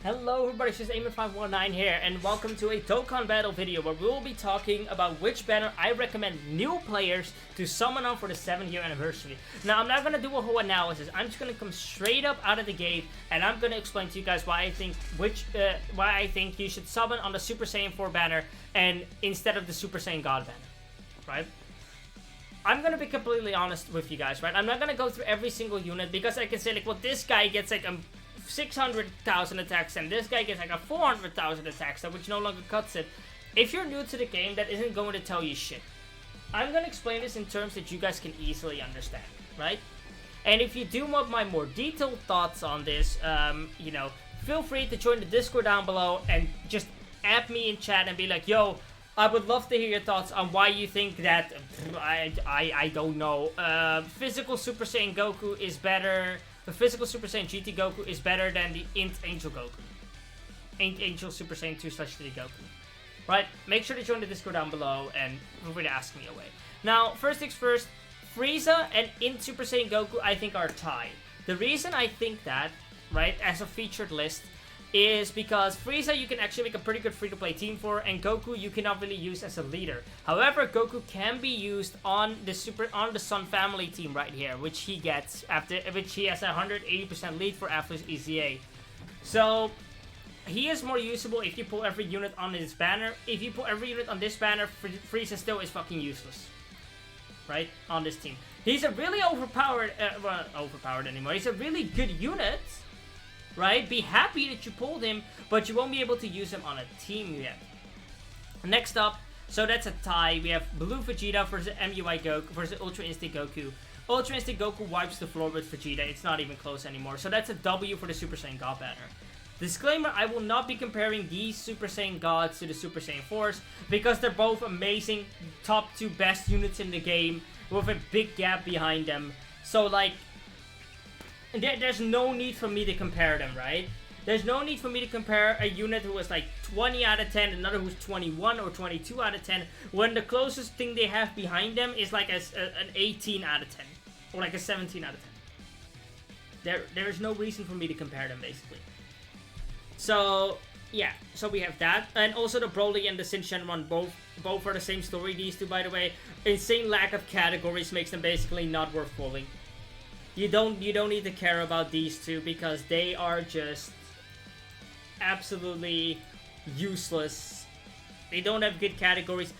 Hello everybody, it's just Aiming519 here, and welcome to a Dokkan battle video where we will be talking about which banner I recommend new players to summon on for the 7th year anniversary. Now, I'm not going to do a whole analysis, I'm just going to come straight up out of the gate, and I'm going to explain to you guys why I think you should summon on the Super Saiyan 4 banner and instead of the Super Saiyan God banner, right? I'm going to be completely honest with you guys, right? I'm not going to go through every single unit because I can say, like, well, this guy gets like 600,000 attacks and this guy gets like a 400,000 attacks, which no longer cuts it. If you're new to the game, that isn't going to tell you shit. I'm going to explain this in terms that you guys can easily understand, right? And if you do want my more detailed thoughts on this, feel free to join the Discord down below and just add me in chat and be like, yo, I would love to hear your thoughts on why you think that, I don't know, physical Super Saiyan Goku is better. The physical Super Saiyan GT Goku is better than the Int Angel Goku. Angel Super Saiyan 2/3 Goku. Right? Make sure to join the Discord down below and feel free to ask me away. Now, first things first, Frieza and Int Super Saiyan Goku I think are tied. The reason I think that, right, as a featured list, is because Frieza you can actually make a pretty good free-to-play team for, and Goku you cannot really use as a leader. However, Goku can be used on the Sun Family team right here, which he gets which he has a 180% lead for after his EZA. So he is more usable if you pull every unit on this banner. If you pull every unit on this banner, Frieza still is fucking useless, right? On this team, he's a really overpowered, well, overpowered anymore. He's a really good unit. Right? Be happy that you pulled him, but you won't be able to use him on a team yet. Next up, so that's a tie. We have Blue Vegeta versus MUI Goku versus Ultra Instinct Goku. Ultra Instinct Goku wipes the floor with Vegeta. It's not even close anymore. So that's a W for the Super Saiyan God banner. Disclaimer, I will not be comparing these Super Saiyan Gods to the Super Saiyan 4s because they're both amazing, top 2 best units in the game with a big gap behind them. So, like, there's no need for me to compare them, right? There's no need for me to compare a unit who is like 20 out of 10, another who's 21 or 22 out of 10, when the closest thing they have behind them is like an 18 out of 10, or like a 17 out of 10. There is no reason for me to compare them, basically. So, yeah, so we have that. And also the Broly and the Shinchan one, both are the same story, these two, by the way. Insane lack of categories makes them basically not worth pulling. You don't need to care about these two because they are just absolutely useless. They don't have good categories.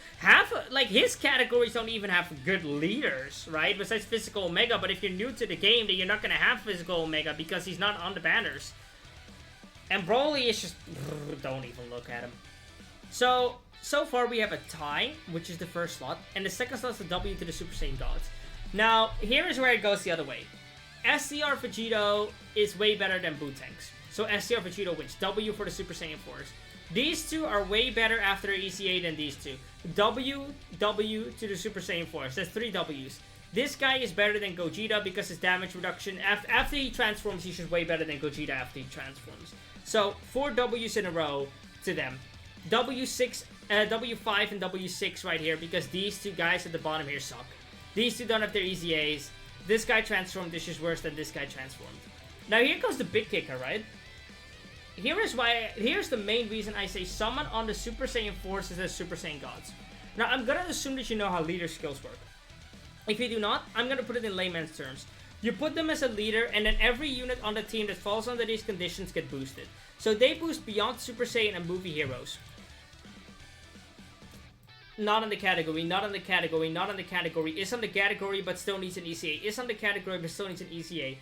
Like, his categories don't even have good leaders, right? Besides Physical Omega, but if you're new to the game, then you're not gonna have Physical Omega because he's not on the banners. And Broly is just, don't even look at him. So far we have a tie, which is the first slot, and the second slot is a W to the Super Saiyan Gods. Now, here is where it goes the other way. SCR Vegito is way better than Bootanks. So SCR Vegito wins. W for the Super Saiyan 4s. These two are way better after ECA than these two. W to the Super Saiyan 4s. That's 3 Ws. This guy is better than Gogeta because his damage reduction, after he transforms, he's just way better than Gogeta after he transforms. So, 4 Ws in a row to them. W5 and W6 right here because these two guys at the bottom here suck. These two don't have their EZAs. This guy transformed, this is worse than this guy transformed. Now here comes the big kicker, right? Here's the main reason I say summon on the Super Saiyan 4s as Super Saiyan Gods. Now I'm gonna assume that you know how leader skills work. If you do not, I'm gonna put it in layman's terms. You put them as a leader, and then every unit on the team that falls under these conditions get boosted. So they boost beyond Super Saiyan and movie heroes. Not on the category, not on the category, not on the category, is on the category but still needs an ECA, is on the category but still needs an ECA.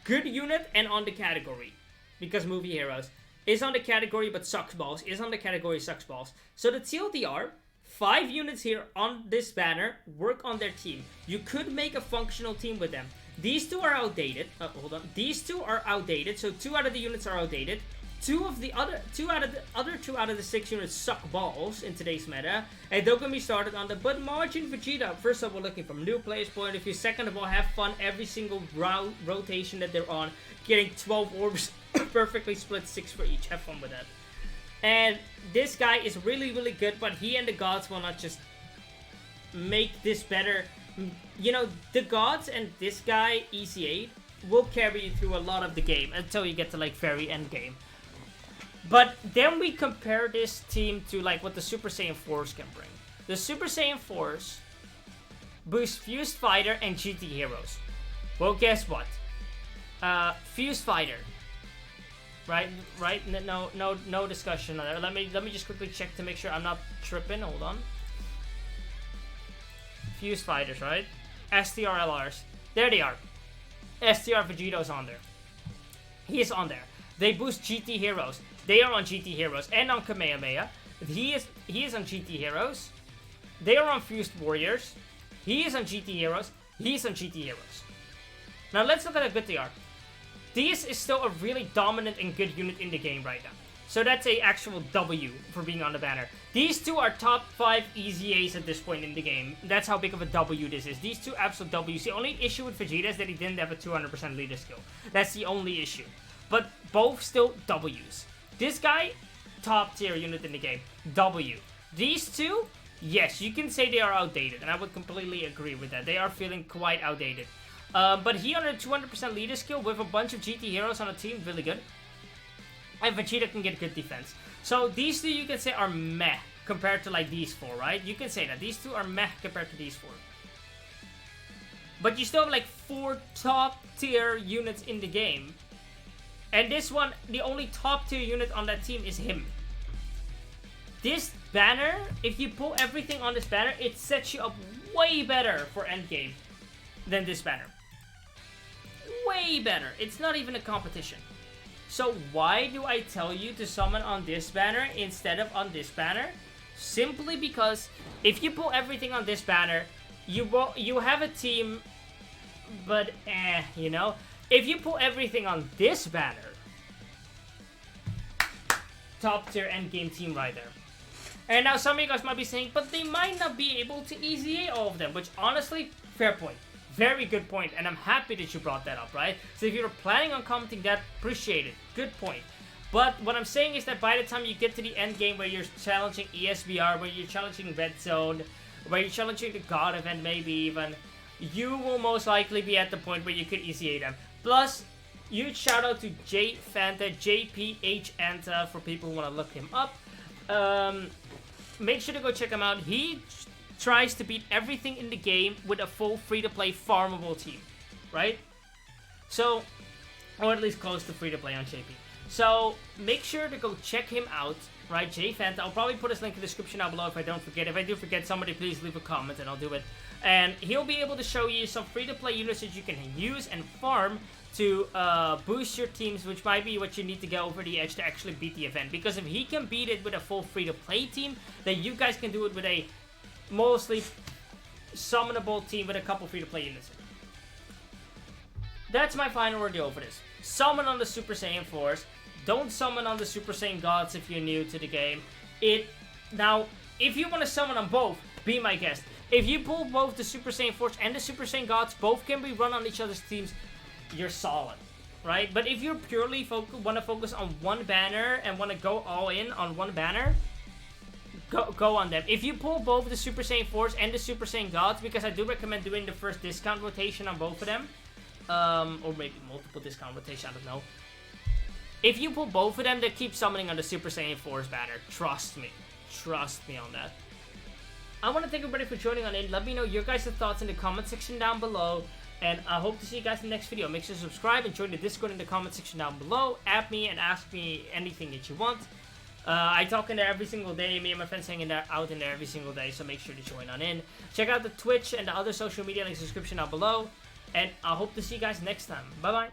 Good unit and on the category, because movie heroes. Is on the category but sucks balls, is on the category sucks balls. So the TLDR, 5 units here on this banner work on their team. You could make a functional team with them. These two are outdated, hold on, these two are outdated, so 2 out of the units are outdated. 2 out of the 6 units suck balls in today's meta, and don't get me started on the but margin Vegeta. First of all, looking from new players' point of view. Second of all, have fun every single rotation that they're on, getting 12 orbs, perfectly split 6 for each. Have fun with that. And this guy is really, really good, but he and the gods will not just make this better. You know, the gods and this guy, EC8, will carry you through a lot of the game until you get to, like, very end game. But then we compare this team to like what the Super Saiyan 4s can bring. The Super Saiyan 4s boost Fused Fighter and GT Heroes. Well, guess what? Fused Fighter. Right? No discussion on that. Let me just quickly check to make sure I'm not tripping. Hold on. Fused Fighters, right? STR LRs. There they are. STR Vegeto's on there. He is on there. They boost GT Heroes. They are on GT Heroes and on Kamehameha. He is on GT Heroes. They are on Fused Warriors. He is on GT Heroes. He's on GT Heroes. Now let's look at how good they are. This is still a really dominant and good unit in the game right now. So that's a actual W for being on the banner. These two are top 5 easy A's at this point in the game. That's how big of a W this is. These two absolute W's. The only issue with Vegeta is that he didn't have a 200% leader skill. That's the only issue. But both still W's. This guy, top tier unit in the game. W. These two, yes, you can say they are outdated. And I would completely agree with that. They are feeling quite outdated. But he on a 200% leader skill with a bunch of GT heroes on a team, really good. And Vegeta can get good defense. So these two you can say are meh compared to like these 4, right? You can say that. These two are meh compared to these 4. But you still have like 4 top tier units in the game. And this one, the only top tier unit on that team is him. This banner, if you pull everything on this banner, it sets you up way better for endgame than this banner. Way better. It's not even a competition. So why do I tell you to summon on this banner instead of on this banner? Simply because if you pull everything on this banner, you have a team, but you know. If you pull everything on this banner, top tier endgame team right there. And now some of you guys might be saying, but they might not be able to easy all of them, which honestly, fair point. Very good point, and I'm happy that you brought that up, right? So if you're planning on commenting that, appreciate it. Good point. But what I'm saying is that by the time you get to the end game where you're challenging ESBR, where you're challenging Red Zone, where you're challenging the God event maybe even, you will most likely be at the point where you could ECA them. Plus, huge shout out to J Fanta, JPH Anta, for people who want to look him up. Make sure to go check him out. He tries to beat everything in the game with a full free-to-play farmable team, right? So, or at least close to free-to-play on JP. So, make sure to go check him out, right? J Fanta. I'll probably put his link in the description down below if I don't forget. If I do forget, somebody please leave a comment and I'll do it. And he'll be able to show you some free-to-play units that you can use and farm to boost your teams, which might be what you need to get over the edge to actually beat the event. Because if he can beat it with a full free-to-play team, then you guys can do it with a mostly summonable team with a couple free-to-play units. That's my final ordeal for this. Summon on the Super Saiyan 4s. Don't summon on the Super Saiyan Gods if you're new to the game. Now, if you want to summon on both, be my guest. If you pull both the Super Saiyan 4s and the Super Saiyan Gods, both can be run on each other's teams, you're solid, right? But if you're purely want to focus on one banner and want to go all in on one banner, go on them. If you pull both the Super Saiyan 4s and the Super Saiyan Gods, because I do recommend doing the first discount rotation on both of them, or maybe multiple discount rotation, I don't know. If you pull both of them, they keep summoning on the Super Saiyan 4's banner. Trust me on that. I want to thank everybody for joining on in. Let me know your guys' thoughts in the comment section down below. And I hope to see you guys in the next video. Make sure to subscribe and join the Discord in the comment section down below. Add me and ask me anything that you want. I talk in there every single day. Me and my friends hang out in there every single day. So make sure to join on in. Check out the Twitch and the other social media links in the description down below. And I hope to see you guys next time. Bye-bye.